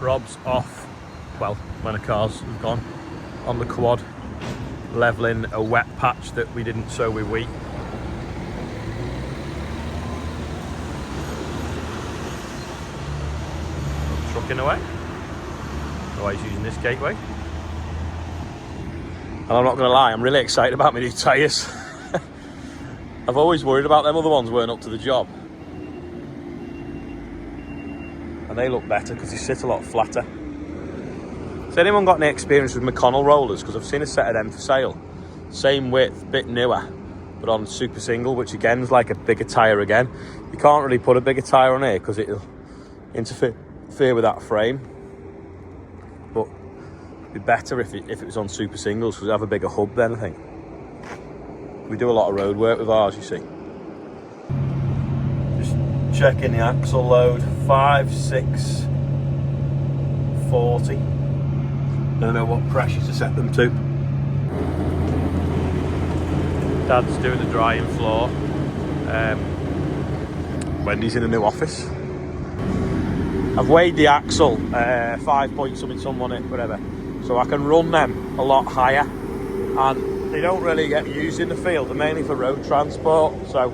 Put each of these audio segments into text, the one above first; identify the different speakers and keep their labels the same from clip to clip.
Speaker 1: Rob's off, well, when the cars have gone, on the quad, levelling a wet patch that we didn't sow with wheat. Trucking away. Oh, he's using this gateway. And I'm not going to lie, I'm really excited about my new tyres. I've always worried about them other ones weren't up to the job. And they look better because they sit a lot flatter. Has anyone got any experience with McConnell rollers? Because I've seen a set of them for sale. Same width, bit newer, but on super single, which again is like a bigger tyre again. You can't really put a bigger tyre on here because it'll interfere with that frame. But it'd be better if it was on super singles because we have a bigger hub then, I think. We do a lot of road work with ours, you see. Just checking the axle load, 5, 6, 40. Don't know what pressure to set them to. Dad's doing the drying floor. Wendy's in a new office. I've weighed the axle, 5 point something on it, whatever. So I can run them a lot higher. And they don't really get used in the field. They're mainly for road transport. So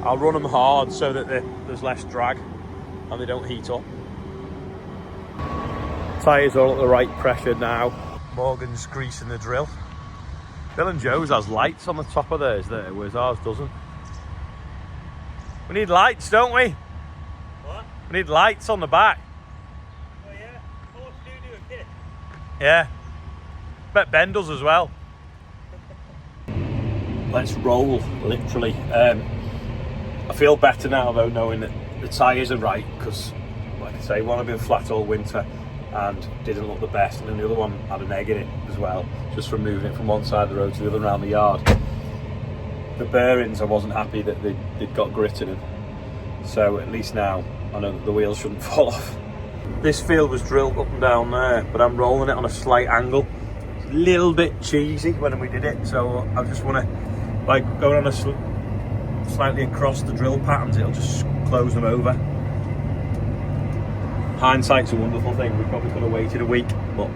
Speaker 1: I'll run them hard so that there's less drag and they don't heat up. Tyres are all at the right pressure now. Morgan's greasing the drill. Bill and Joe's has lights on the top of theirs there, whereas ours doesn't. We need lights, don't we? What? We need lights on the back.
Speaker 2: Oh yeah? Oh, what do you do a kit?
Speaker 1: Yeah. Bet Ben does as well. Let's roll, literally. I feel better now though, knowing that the tyres are right, because like I say, one had been flat all winter and didn't look the best, and then the other one had an egg in it as well, just from moving it from one side of the road to the other around the yard. The bearings, I wasn't happy that they'd got grit in them, so at least now I know that the wheels shouldn't fall off. This field was drilled up and down there, but I'm rolling it on a slight angle. It's a little bit cheesy when we did it, so I just want to, like, going on a slightly across the drill patterns, it'll just close them over. Hindsight's a wonderful thing. We probably could have waited a week, but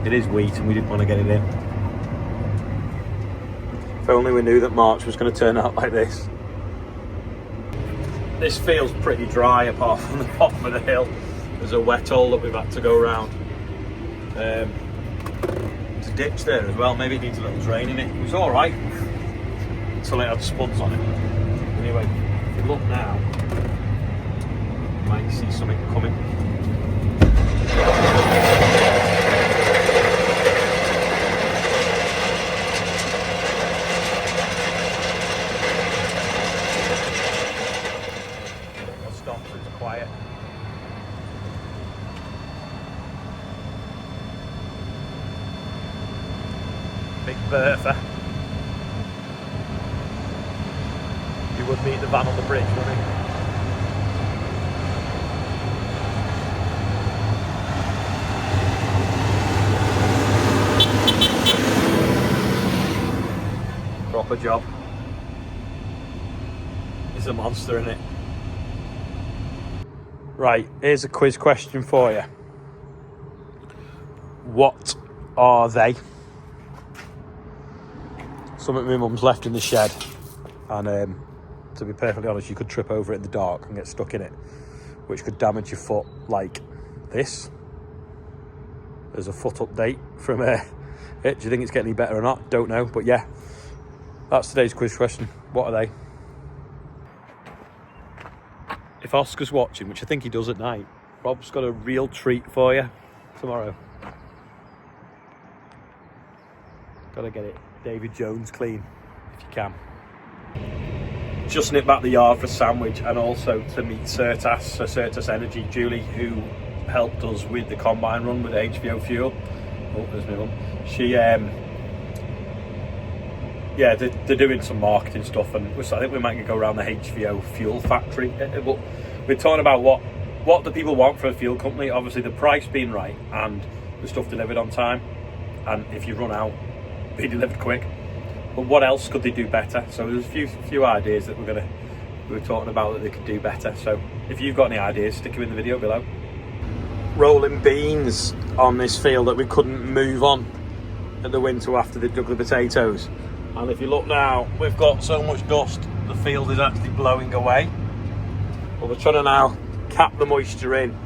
Speaker 1: it is wheat and we didn't want to get it in. If only we knew that March was going to turn out like this. This feels pretty dry apart from the bottom of the hill. There's a wet hole that we've had to go around. There's a ditch there as well. Maybe it needs a little drain in it. It was alright until it had spuds on it. Anyway, if you look now, you might see something coming. I'll stop so it's quiet. Big Bertha. You would meet the van on the bridge, wouldn't you? Proper job. It's a monster, isn't it? Right, here's a quiz question for you. What are they? Something my mum's left in the shed, and to be perfectly honest, you could trip over it in the dark and get stuck in it, which could damage your foot like this. There's a foot update from it. Do you think it's getting any better or not? Don't know, but yeah, that's today's quiz question. What are they? If Oscar's watching, which I think he does at night, Rob's got a real treat for you tomorrow. Gotta get it David Jones clean if you can. Just nipped back the yard for a sandwich and also to meet Certas Energy, Julie, who helped us with the combine run with HVO fuel. Oh, there's my mum. She, yeah, they're doing some marketing stuff, and I think we might go around the HVO fuel factory. But we're talking about what do people want from a fuel company. Obviously, the price being right and the stuff delivered on time, and if you run out, be delivered quick. But what else could they do better? So there's a few ideas that we were talking about that they could do better. So if you've got any ideas, stick them in the video below. rolling beans on this field that we couldn't move on at the winter after they dug the potatoes. And if you look now, we've got so much dust, the field is actually blowing away. But we're trying to now cap the moisture in,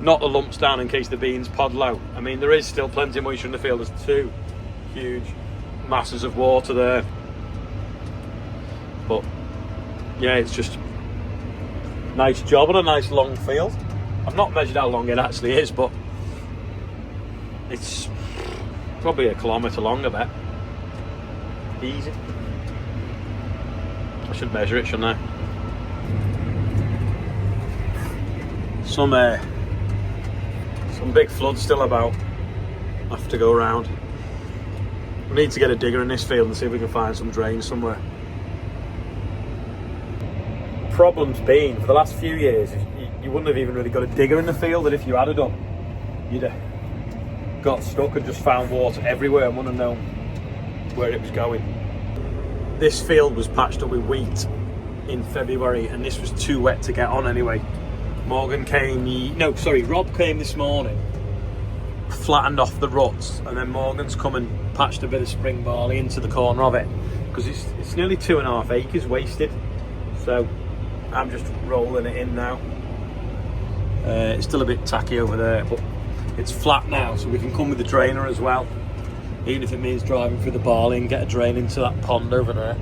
Speaker 1: not the lumps down in case the beans pod low. I mean, there is still plenty of moisture in the field. There's two huge masses of water there. But yeah, it's just a nice job on a nice long field. I've not measured how long it actually is, but it's probably a kilometre long, I bet. Easy. I should measure it, shouldn't I? Some big floods still about. I have to go around. We need to get a digger in this field and see if we can find some drains somewhere. Problem's been, for the last few years, you wouldn't have even really got a digger in the field, and if you had a done, you'd have got stuck and just found water everywhere and wouldn't have known where it was going. This field was patched up with wheat in February, and this was too wet to get on anyway. Rob came this morning, flattened off the ruts, and then Morgan's come and patched a bit of spring barley into the corner of it, because it's nearly 2.5 acres wasted. So I'm just rolling it in now. It's still a bit tacky over there, but it's flat now, so we can come with the drainer as well, even if it means driving through the barley and get a drain into that pond over there.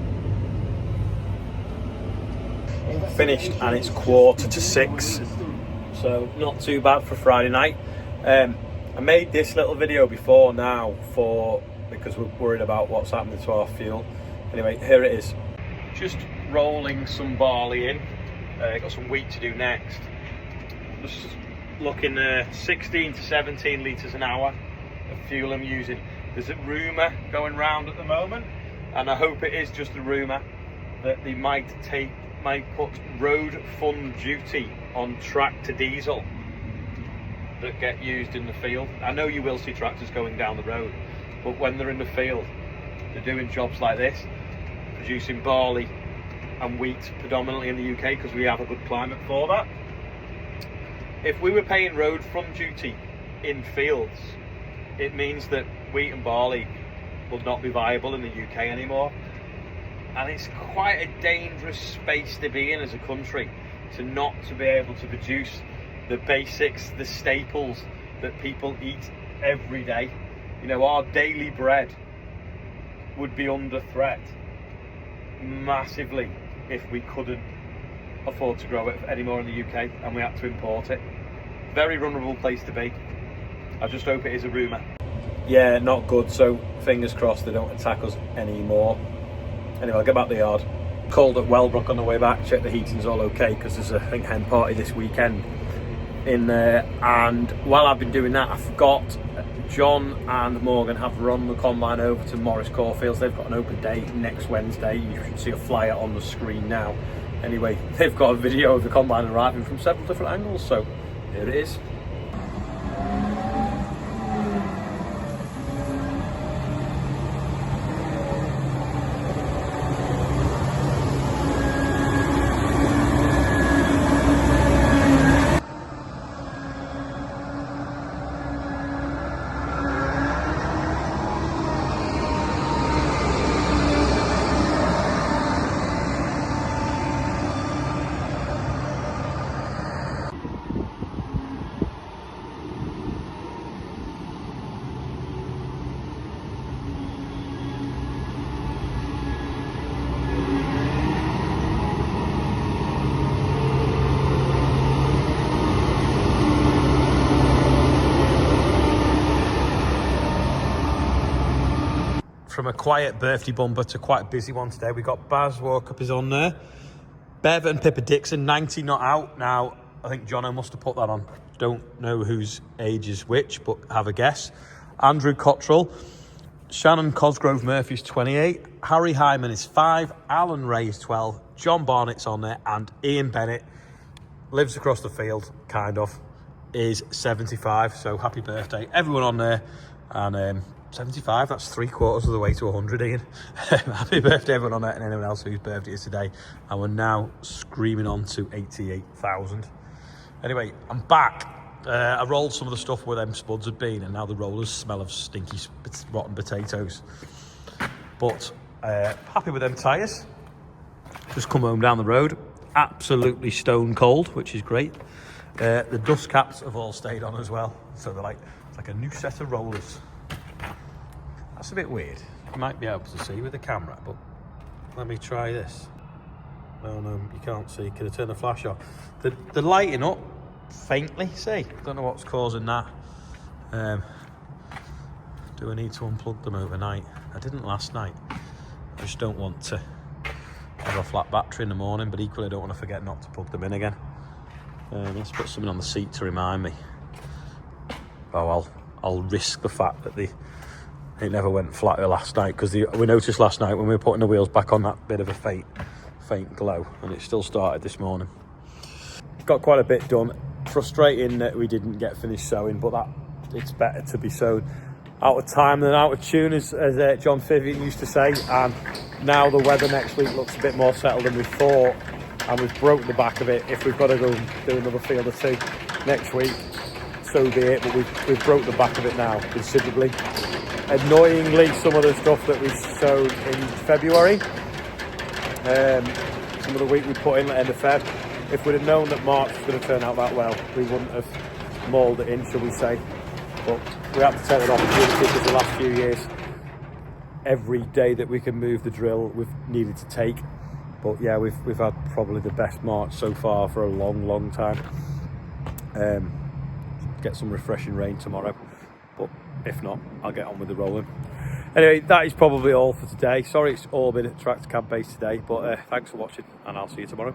Speaker 1: Finished, and it's 5:45, so not too bad for Friday night. I made this little video before now because we're worried about what's happening to our fuel. Anyway, here it is. Just rolling some barley in. Got some wheat to do next. Just looking 16 to 17 litres an hour of fuel I'm using. There's a rumour going round at the moment, and I hope it is just a rumour, that they might put road fund duty on tractor diesel that get used in the field. I know you will see tractors going down the road, but when they're in the field, they're doing jobs like this, producing barley and wheat predominantly in the UK because we have a good climate for that. If we were paying road fund duty in fields, it means that wheat and barley will not be viable in the UK anymore. And it's quite a dangerous space to be in as a country, not to be able to produce the basics, the staples that people eat every day. You know, our daily bread would be under threat massively if we couldn't afford to grow it anymore in the UK and we had to import it. Very vulnerable place to be. I just hope it is a rumour. Yeah, not good, so fingers crossed they don't attack us anymore. Anyway, I'll get back to the yard. Called at Wellbrook on the way back, check the heating's all okay, because there's a hen party this weekend in there. And while I've been doing that, I forgot John and Morgan have run the combine over to Morris Caulfields. They've got an open day next Wednesday. You should see a flyer on the screen now. Anyway, they've got a video of the combine arriving from several different angles, so here it is. From a quiet birthday bumper to quite a busy one today. We got Baz Walkup is on there. Bev and Pippa Dixon, 90 not out. Now, I think Jono must have put that on. Don't know whose age is which, but have a guess. Andrew Cottrell. Shannon Cosgrove Murphy's 28. Harry Hyman is 5. Alan Ray is 12. John Barnett's on there. And Ian Bennett, lives across the field, kind of, is 75. So happy birthday. Everyone on there. And 75, that's 3/4 of the way to 100, Ian. Happy birthday everyone on that and anyone else whose birthday is today. And we're now screaming on to 88,000. Anyway, I'm back. I rolled some of the stuff where them spuds had been, and now the rollers smell of stinky rotten potatoes. But happy with them tyres. Just come home down the road, absolutely stone cold, which is great. The dust caps have all stayed on as well, so they're it's like a new set of rollers. That's a bit weird. You might be able to see with the camera, but let me try this. No, you can't see. Can I turn the flash off? They're lighting up faintly. See, don't know what's causing that. Do I need to unplug them overnight? I didn't last night. I just don't want to have a flat battery in the morning, but equally I don't want to forget not to plug them in again. Let's put something on the seat to remind me. Oh, I'll risk the fact that it never went flat last night, because we noticed last night when we were putting the wheels back on that bit of a faint glow, and it still started this morning. Got quite a bit done. Frustrating that we didn't get finished sewing, but it's better to be sewn out of time than out of tune, as John Fivian used to say. And now the weather next week looks a bit more settled than we thought, and we've broke the back of it. If we've got to go do another field or two next week, so be it, but we've broke the back of it now considerably. Annoyingly, some of the stuff that we sewed in February, some of the wheat we put in at the end of Feb, if we'd have known that March was going to turn out that well, we wouldn't have mauled it in, shall we say. But we had to take that opportunity, because the last few years, every day that we can move the drill, we've needed to take. But yeah, we've had probably the best March so far for a long time. Get some refreshing rain tomorrow, but if not, I'll get on with the rolling. Anyway, that is probably all for today. Sorry it's all been at tractor cab base today, but thanks for watching, and I'll see you tomorrow.